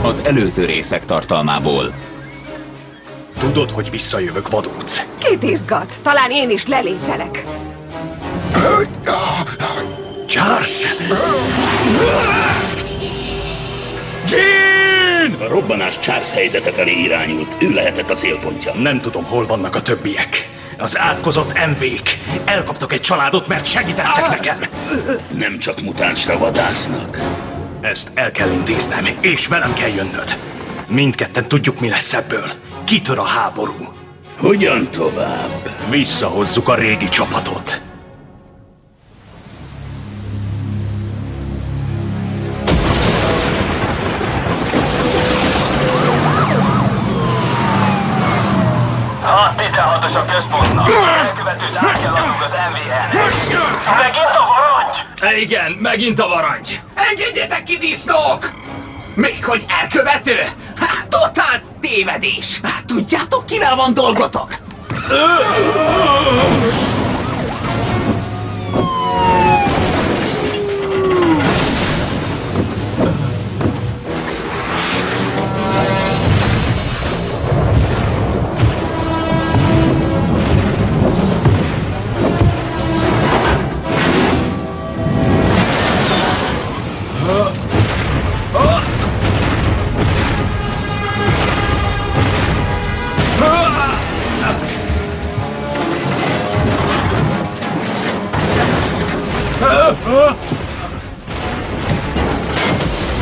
az előző részek tartalmából. Tudod, hogy visszajövök, vadóc. Kit izgat? Talán én is lelécelek. Charles! A robbanás Charles helyzete felé irányult. Ő lehetett a célpontja. Nem tudom, hol vannak a többiek. Az átkozott MV-k. Elkaptak egy családot, mert segítettek nekem. Nem csak mutánsra vadásznak. Ezt el kell intéznem, és velem kell jönnöd. Mindketten tudjuk, mi lesz ebből. Kitör a háború. Hogyan tovább? Visszahozzuk a régi csapatot. A 16-os a központnak. Elkövetőt át kell adnunk az MV-en. Megint a varangy! Igen, megint a varangy! Engedjetek ki, disznók! Még hogy elkövető? Totál tévedés! Tudjátok, kivel van dolgotok?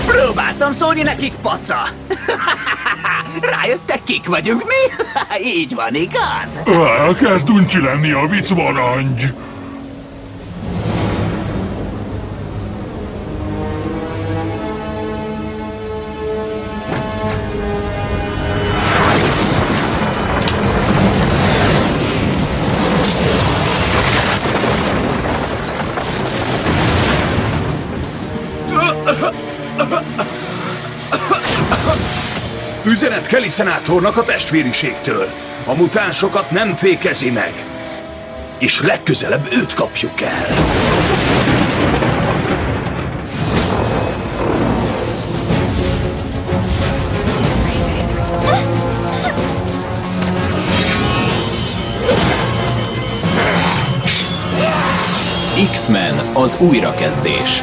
Próbáltam szólni nekik, paca! Rájöttek, kik vagyunk mi? Így van, igaz? Kezd uncsi lenni a vicc varangy. Üzenet Kelly szenátornak a testvériségtől. A mutánsokat nem fékezi meg. És legközelebb őt kapjuk el. X-Men az újrakezdés.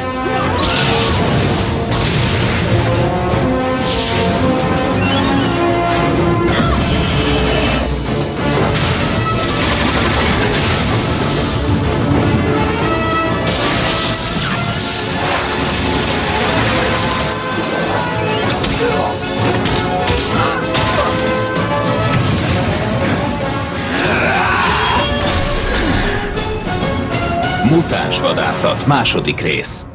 Mutáns vadászat, második rész.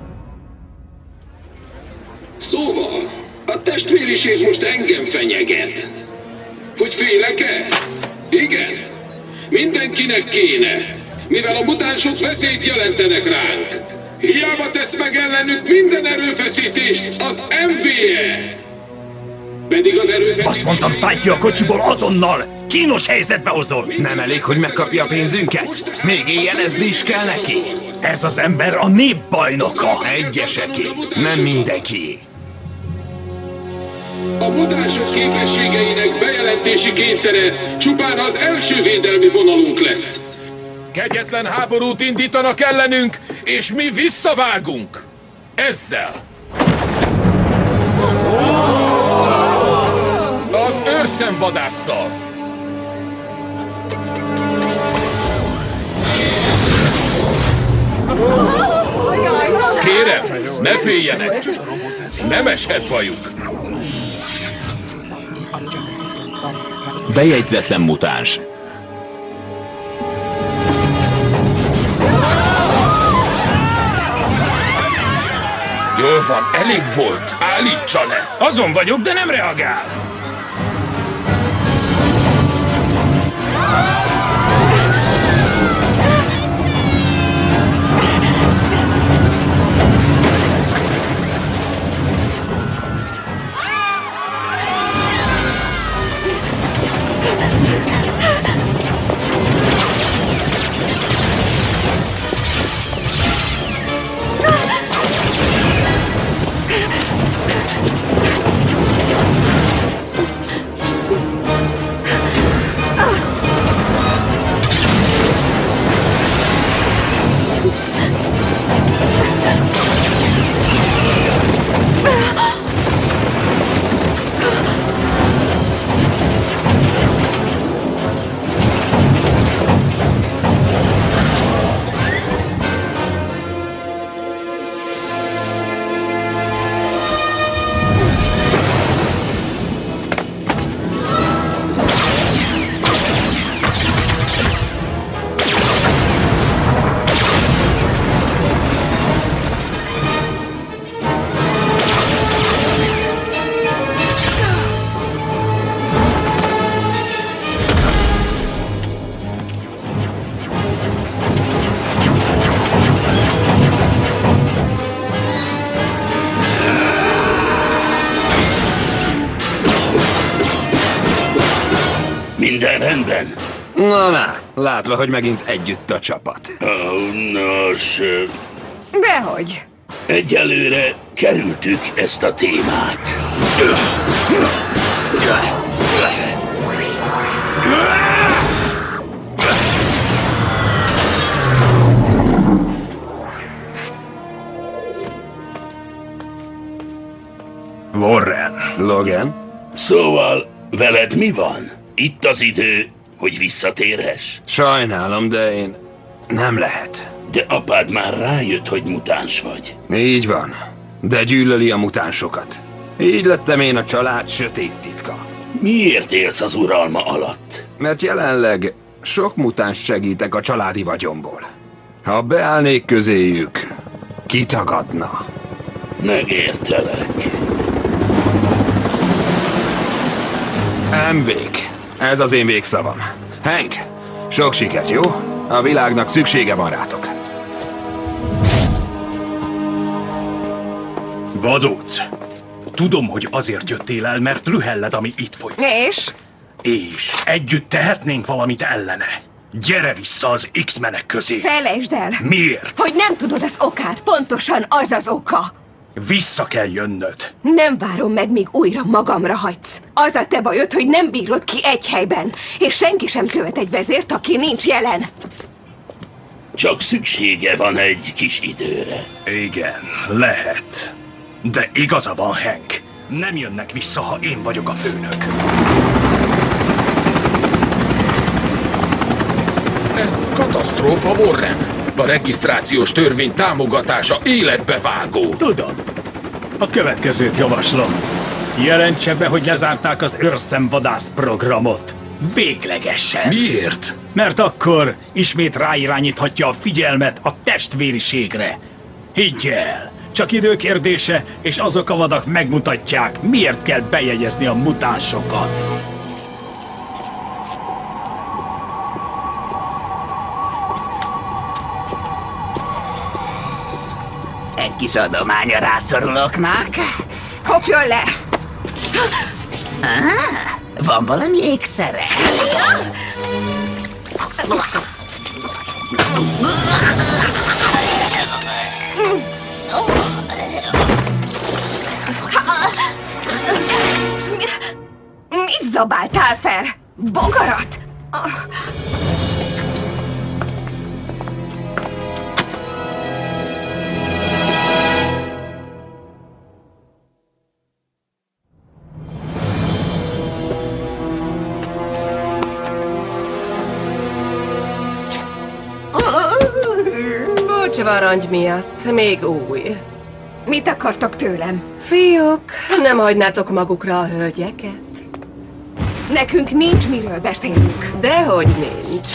Szóval, a testvériség most engem fenyeget. Hogy félek-e? Igen. Mindenkinek kéne, mivel a mutánsok veszélyt jelentenek ránk. Hiába tesz meg ellenük minden erőfeszítést az MVE. Pedig az erőfeszítés... Azt mondtam, szállj ki a kocsiból azonnal! Kínos helyzetbe hozol! Nem elég, hogy megkapja a pénzünket? Még éjjelezni is kell neki? Ez az ember a nép bajnoka! Egyeseké, nem mindenki. A mutánsok képességeinek bejelentési kényszere csupán az első védelmi vonalunk lesz. Kegyetlen háborút indítanak ellenünk, és mi visszavágunk. Ezzel. Az őrszenvadásszal. Kérem, ne féljenek. Nem eshet bajuk. Bejegyzetlen mutáns. Jól van, elég volt. Állítsa le. Azon vagyok, de nem reagál. Minden rendben? Na, látva, hogy megint együtt a csapat. Nos, Dehogy. egyelőre kerültük ezt a témát. Warren. Logan? Szóval, veled mi van? Itt az idő, hogy visszatérhess? Sajnálom, de én... Nem lehet. De apád már rájött, hogy mutáns vagy. Így van. De gyűlöli a mutánsokat. Így lettem én a család sötét titka. Miért élsz az uralma alatt? Mert jelenleg sok mutáns segítek a családi vagyomból. Ha beállnék közéjük, kitagadna. Megértelek. Emvék. Ez az én végszavam. Hank, sok sikert, jó? A világnak szüksége van rátok. Vadóc. Tudom, hogy azért jöttél el, mert rühelled, ami itt folyik. És együtt tehetnénk valamit ellene. Gyere vissza az X-menek közé. Felejtsd el. Miért? Hogy nem tudod az okát. Pontosan az az oka. Vissza kell jönnöd. Nem várom meg, míg újra magamra hagysz. Az a te bajod, hogy nem bírod ki egy helyben, és senki sem követ egy vezért, aki nincs jelen. Csak szüksége van egy kis időre. Igen, lehet. De igaza van, Hank. Nem jönnek vissza, ha én vagyok a főnök. Ez katasztrófa, Warren. A regisztrációs törvény támogatása életbevágó. Tudom. A következőt javaslom. Jelentse be, hogy lezárták az őrszemvadász programot. Véglegesen. Miért? Mert akkor ismét ráirányíthatja a figyelmet a testvériségre. Higgy el, csak idő kérdése, és azok a vadak megmutatják, miért kell bejegyezni a mutánsokat. Egy kis adomány a rászorulóknak. Kopjon le! Van valami ékszere? Mit zabáltál fel? Bogarat? Bocs, varangy miatt, még új. Mit akartok tőlem? Fiúk, nem hagynátok magukra a hölgyeket? Nekünk nincs miről beszélünk. Dehogy nincs.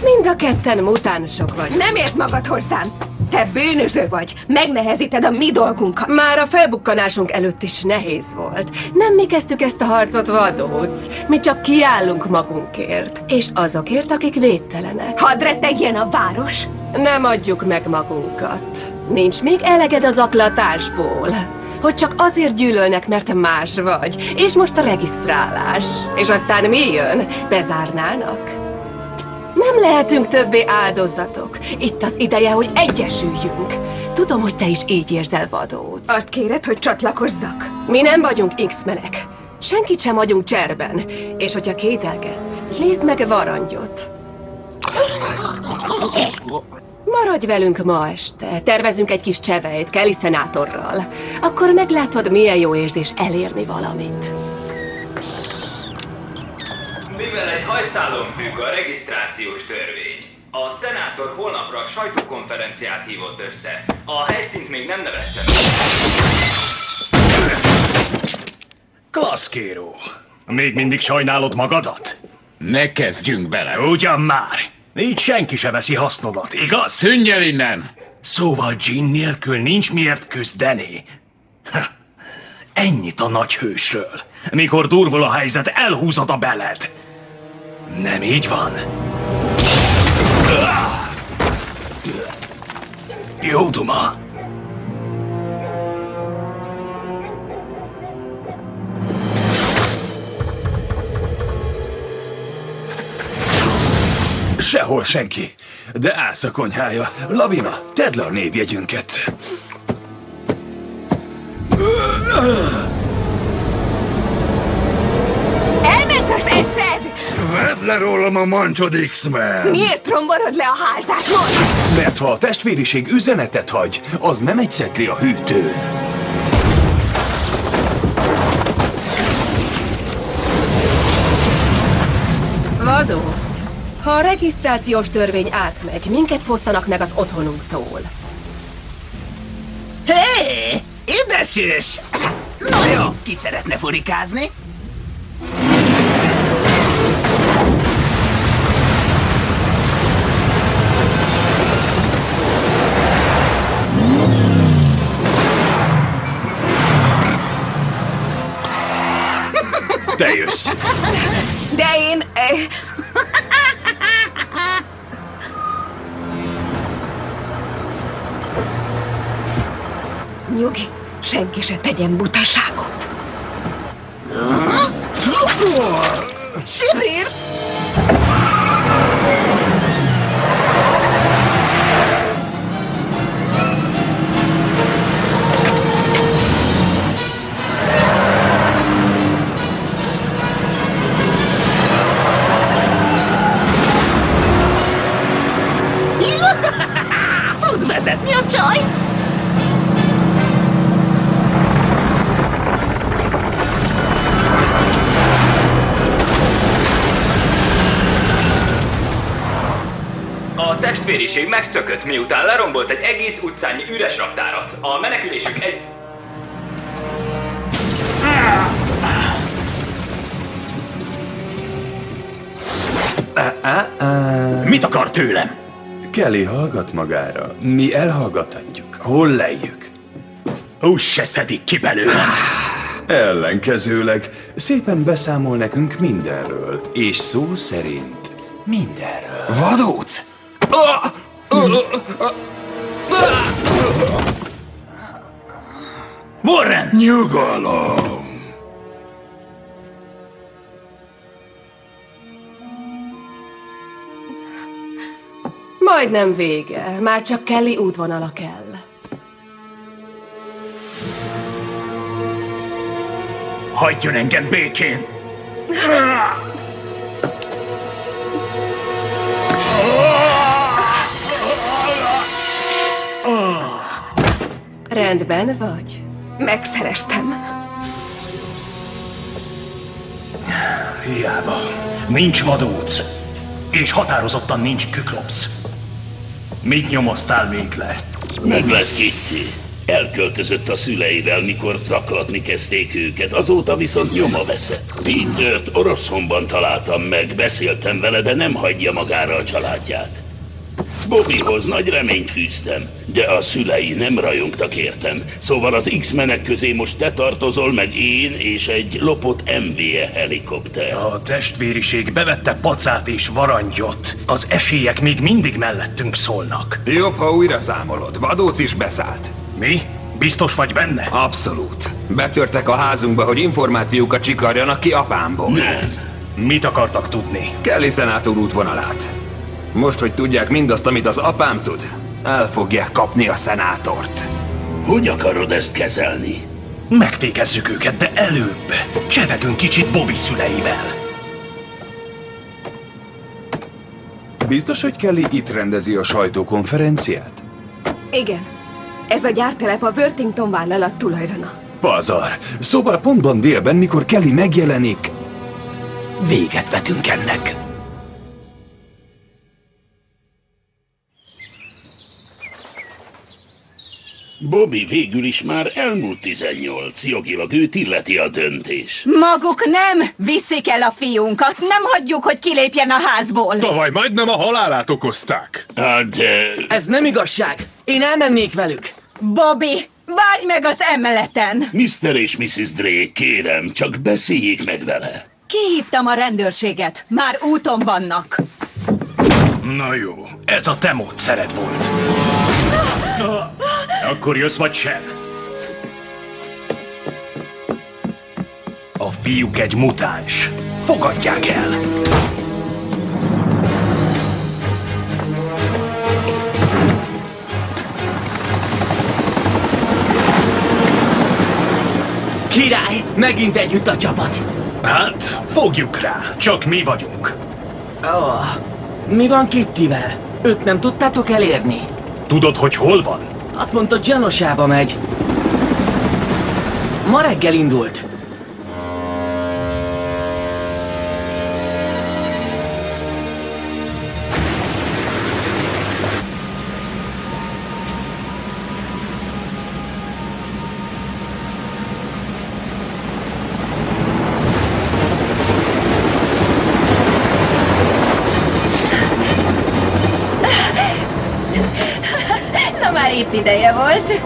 Mind a ketten mutánsok vagy. Nem ért magad hozzám. Te bűnöző vagy. Megnehezíted a mi dolgunkat. Már a felbukkanásunk előtt is nehéz volt. Nem mi kezdtük ezt a harcot, vadóc. Mi csak kiállunk magunkért. És azokért, akik védtelenek. Hadd rettegjen a város. Nem adjuk meg magunkat. Nincs még eleged az zaklatásból. Hogy csak azért gyűlölnek, mert más vagy. És most a regisztrálás. És aztán mi jön? Bezárnának? Nem lehetünk többé áldozatok. Itt az ideje, hogy egyesüljünk. Tudom, hogy te is így érzel, vadóc. Azt kéred, hogy csatlakozzak? Mi nem vagyunk X-menek. Senkit sem hagyunk cserben. És hogyha kételkedsz, nézd meg Varangyot. Maradj velünk ma este. Tervezünk egy kis csevejt Kelly szenátorral. Akkor meglátod, milyen jó érzés elérni valamit. Mivel egy hajszálon függ a regisztrációs törvény, a szenátor holnapra sajtókonferenciát hívott össze. A helyszínt még nem neveztem. Klaszkéró. Még mindig sajnálod magadat? Ne kezdjünk bele. Ugyan már. Így senki se veszi hasznodat, igaz? Tűnj el innen! Szóval Jean nélkül nincs miért küzdeni. Ennyit a nagy hősről. Mikor durvul a helyzet, elhúzod a beled. Nem így van? Jó duma. Sehol senki. De állsz a konyhája. Lavina, tedd le a névjegyünket. Elment az eszed! Vedd le rólam a mancsod, X-Men! Miért rombolod le a házát, mondd? Mert ha a testvériség üzenetet hagy, az nem egy szekli a hűtőn. Vadóc, ha a regisztrációs törvény átmegy, minket fosztanak meg az otthonunktól. Hé! Édesős! Na jó, ki szeretne furikázni? Te jössz. De én... Nyugi, senki se tegyen butaságot. Sibirc! Tud vezetni a csaj? A testvériség megszökött, miután lerombolt egy egész utcányi üres raktárat. A menekülésük egy... Mit akar tőlem? Kelly hallgat magára. Mi elhallgathatjuk. Hol lejjük? Úgy se szedik ki belőle. Ellenkezőleg szépen beszámol nekünk mindenről. És szó szerint mindenről. Vadóc! Warren! Nyugalom! Majdnem vége, már csak Kelly útvonala kell. Hagyjon engem békén! Rendben vagy? Megszereztem. Hiába. Nincs vadóc. És határozottan nincs Küklops. Mit nyomoztál még le? Meglett Kitty. Elköltözött a szüleivel, mikor zaklatni kezdték őket, azóta viszont nyoma veszett. Petert Oroszonban találtam meg, beszéltem vele, de nem hagyja magára a családját. Bobbyhoz nagy reményt fűztem, de a szülei nem rajongtak értem. Szóval az X-menek közé most te tartozol, meg én és egy lopott MVE helikopter. A testvériség bevette pacát és varangyot. Az esélyek még mindig mellettünk szólnak. Jobb, ha újra számolod. Vadóc is beszállt. Mi? Biztos vagy benne? Abszolút. Betörtek a házunkba, hogy információkat csikarjanak ki apámból. Nem. Mit akartak tudni? Kelly szenátor útvonalát. Most, hogy tudják mindazt, amit az apám tud, el fogják kapni a szenátort. Hogy akarod ezt kezelni? Megfékezzük őket, de előbb csevegünk kicsit Bobby szüleivel. Biztos, hogy Kelly itt rendezi a sajtókonferenciát? Igen. Ez a gyártelep a Worthington vállalat tulajdona. Pazar. Szóval pontban délben, mikor Kelly megjelenik, véget vetünk ennek. Bobby végül is már elmúlt 18, jogilag őt illeti a döntés. Maguk nem viszik el a fiunkat, nem hagyjuk, hogy kilépjen a házból. Tavaly majdnem a halálát okozták. Hát, Ez nem igazság. Én elmennék velük. Bobby, várj meg az emeleten. Mr. és Mrs. Drake, kérem, csak beszéljék meg vele. Kihívtam a rendőrséget, már úton vannak. Na jó, ez a te módszered volt. Akkor jössz vagy sem? A fiúk egy mutáns. Fogadják el! Király, megint együtt a csapat. Hát, fogjuk rá, csak mi vagyunk. Mi van Kittivel? Őt nem tudtátok elérni? Tudod, hogy hol van? Azt mondta, Janosába megy. Ma reggel indult. Na már épp ideje volt.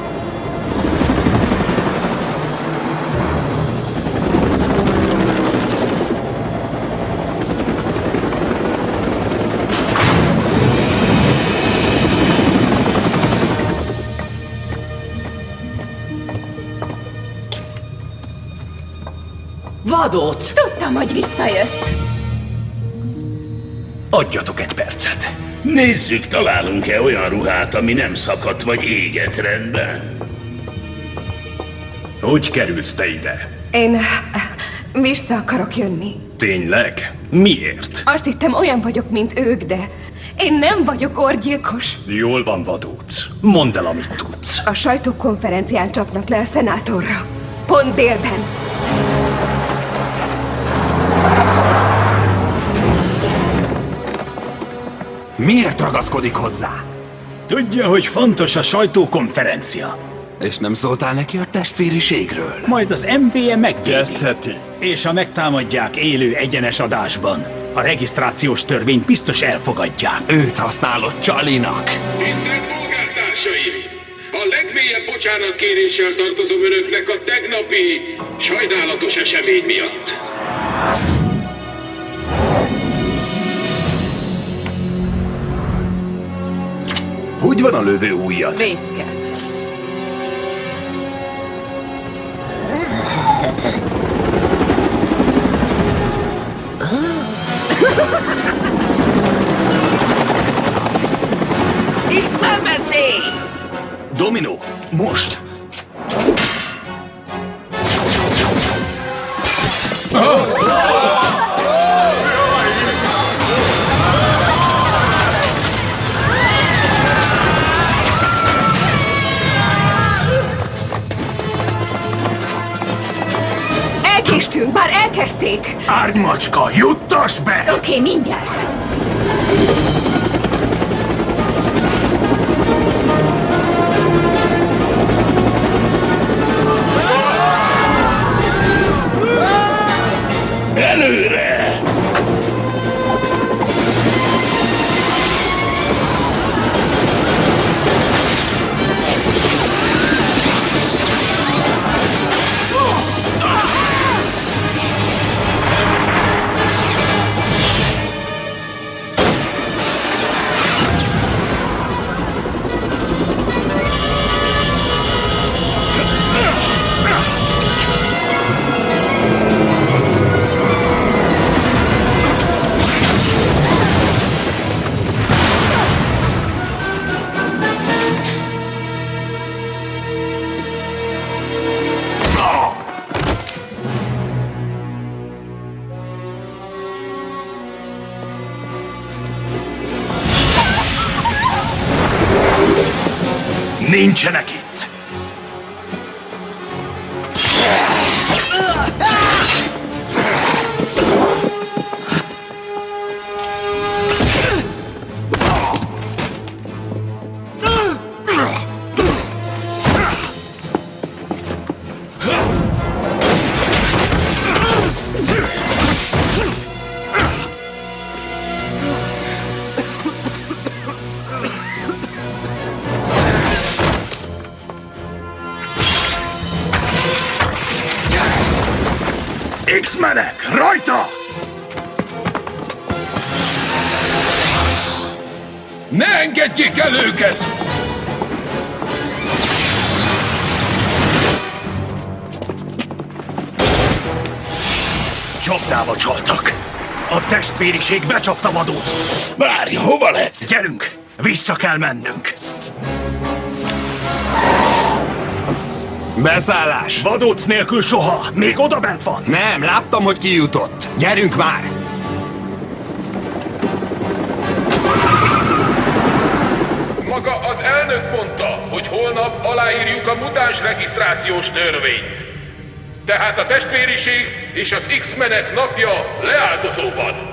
Vadóc! Tudtam, hogy visszajössz. Adjatok egy percet. Nézzük, találunk-e olyan ruhát, ami nem szakadt vagy éget rendben. Hogy kerülsz te ide? Én vissza akarok jönni. Tényleg? Miért? Azt hittem, olyan vagyok, mint ők, de én nem vagyok orgyilkos. Jól van, vadóc. Mondd el, amit tudsz. A sajtókonferencián csapnak le a szenátorra. Pont délben. Miért ragaszkodik hozzá? Tudja, hogy fontos a sajtókonferencia. És nem szóltál neki a testvériségről? Majd az MVE megvédi. És ha megtámadják élő egyenes adásban, a regisztrációs törvényt biztos elfogadják. Őt használod Csalinak. Tisztelt polgártársaim! A legmélyebb bocsánatkéréssel tartozom önöknek a tegnapi sajnálatos esemény miatt. Hogy van a lövő ujjad? Vészket. X-Men veszély! Domino, most! Elkéstünk, bár elkezdték. Árnymacska, juttas be! Oké, mindjárt. Előre! Nincsenek itt! X-menek, rajta! Ne engedjék el őket! Csapdába csaltak. A testvériség becsapta vadócot. Várj, hova lett? Gyerünk, vissza kell mennünk. Beszállás! Vadóc nélkül soha! Még odabent van! Nem, láttam, hogy kijutott. Gyerünk már! Maga az elnök mondta, hogy holnap aláírjuk a mutáns regisztrációs törvényt. Tehát a testvériség és az X-menek napja leáldozóban.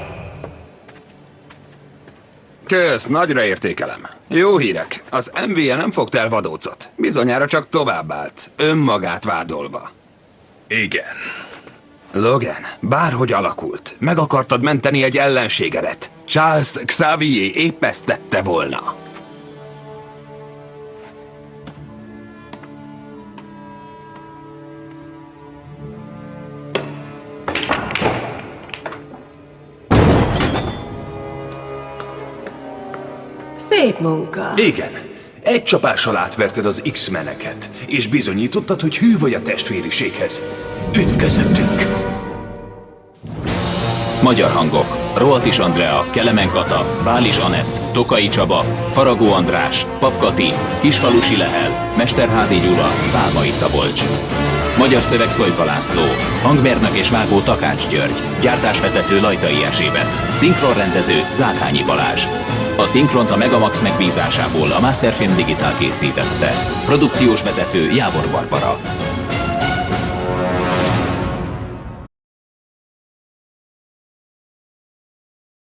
Kösz, nagyra értékelem. Jó hírek. Az MVE nem fogta el vadócot. Bizonyára csak továbbállt, önmagát vádolva. Igen. Logan, bárhogy alakult, meg akartad menteni egy ellenségedet. Charles Xavier épp ezt tette volna. Szép munka. Igen. Egy csapással átverted az X-meneket, és bizonyítottad, hogy hű vagy a testvériséghez. Üdv közöttünk! Magyar hangok: Rohatis Andrea, Kelemen Kata, Bális Anett, Tokai Csaba, Faragó András, Papkati, Kisfalusi Lehel, Mesterházi Gyula, Pálmai Szabolcs. Magyar szöveg Szojka László, hangmérnök és vágó Takács György, gyártásvezető Lajtai Erzsébet, szinkronrendező Zákányi Balázs. A szinkront a Megamax megbízásából a Masterfilm Digital készítette. Produkciós vezető Jávor Barbara.